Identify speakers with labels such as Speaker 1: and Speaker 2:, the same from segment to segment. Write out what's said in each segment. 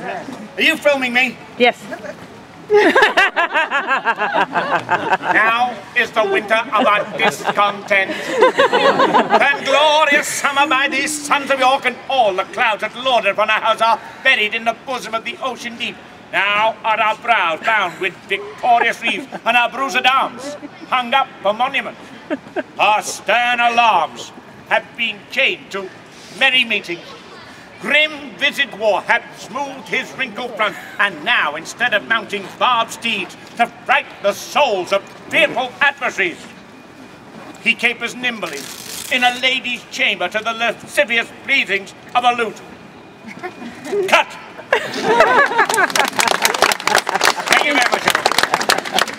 Speaker 1: Are you filming me?
Speaker 2: Yes.
Speaker 1: Now is the winter of our discontent. And glorious summer by these sons of York, and all the clouds that lorded upon our house are buried in the bosom of the ocean deep. Now are our brows bound with victorious wreaths, and our bruised arms hung up for monument. Our stern alarms have been chained to merry meetings. Grim visaged war hath smoothed his wrinkled front, and now, instead of mounting barbed steeds to fright the souls of fearful adversaries, he capers nimbly in a lady's chamber to the lascivious pleasings of a lute. Cut! Thank you very much, everyone.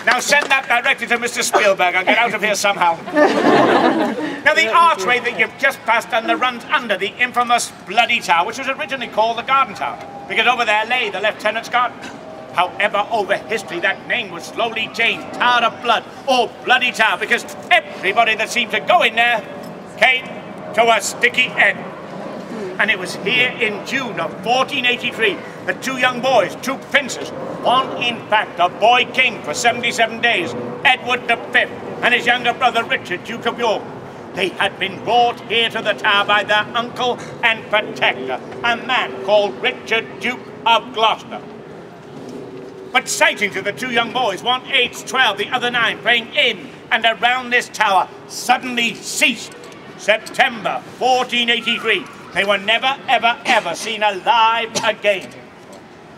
Speaker 1: Now send that directly to Mr. Spielberg. I'll get out of here somehow. Now the archway that you've just passed under runs under the infamous Bloody Tower, which was originally called the Garden Tower, because over there lay the Lieutenant's garden. However, over history that name was slowly changed, Tower of Blood, or Bloody Tower, because everybody that seemed to go in there came to a sticky end. And it was here in June of 1483 that two young boys, two princes, one in fact a boy king for 77 days, Edward V, and his younger brother Richard, Duke of York, they had been brought here to the tower by their uncle and protector, a man called Richard, Duke of Gloucester. But sightings of the two young boys, one aged 12, the other 9, playing in and around this tower, suddenly ceased. September 1483. They were never, ever, ever seen alive again.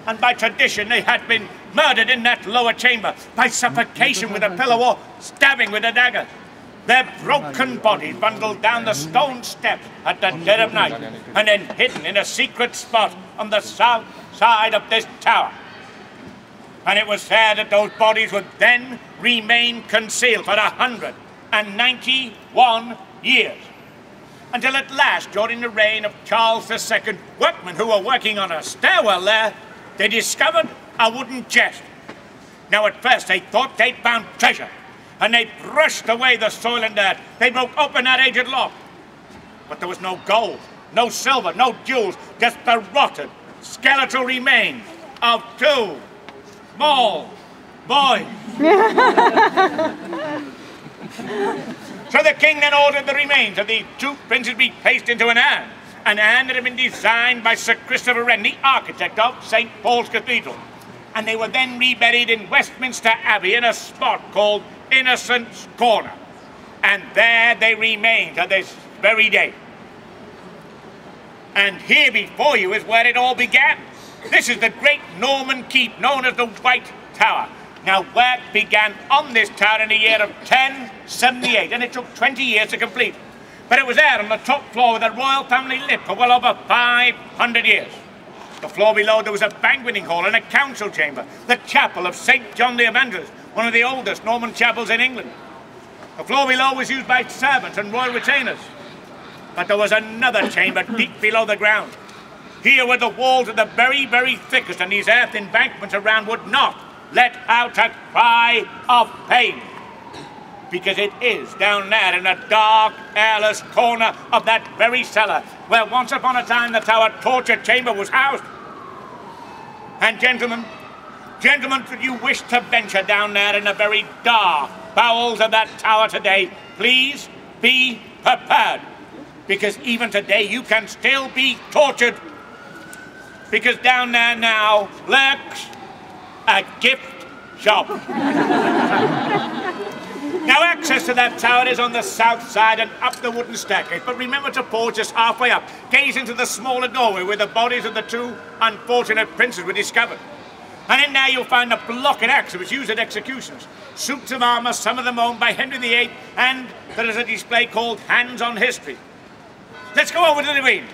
Speaker 1: And by tradition, they had been murdered in that lower chamber, by suffocation with a pillow or stabbing with a dagger. Their broken bodies bundled down the stone steps at the dead of night, and then hidden in a secret spot on the south side of this tower. And it was there that those bodies would then remain concealed for 191 years. Until at last, during the reign of Charles II, workmen who were working on a stairwell there, they discovered a wooden chest. Now at first they thought they'd found treasure, and they brushed away the soil and dirt. They broke open that aged lock. But there was no gold, no silver, no jewels, just the rotted, skeletal remains of two small boys. So the king then ordered the remains of the two princes be placed into an urn that had been designed by Sir Christopher Wren, the architect of St. Paul's Cathedral. And they were then reburied in Westminster Abbey in a spot called Innocents' Corner. And there they remain to this very day. And here before you is where it all began. This is the great Norman keep known as the White Tower. Now, work began on this tower in the year of 1078, and it took 20 years to complete. But it was there on the top floor where the royal family lived for well over 500 years. The floor below there was a banqueting hall and a council chamber, the chapel of St. John the Evangelist, one of the oldest Norman chapels in England. The floor below was used by servants and royal retainers. But there was another chamber deep below the ground. Here were the walls of the very, very thickest, and these earth embankments around would not let out a cry of pain. Because it is down there in a dark, airless corner of that very cellar where once upon a time the tower torture chamber was housed. And gentlemen, should you wish to venture down there in the very dark bowels of that tower today, please be prepared. Because even today you can still be tortured. Because down there now lurks a gift shop. Now access to that tower is on the south side and up the wooden staircase, but remember to pause just halfway up, gaze into the smaller doorway where the bodies of the two unfortunate princes were discovered. And in there you'll find a block and axe that was used at executions, suits of armour, some of them owned by Henry VIII, and there is a display called Hands on History. Let's go over to the green.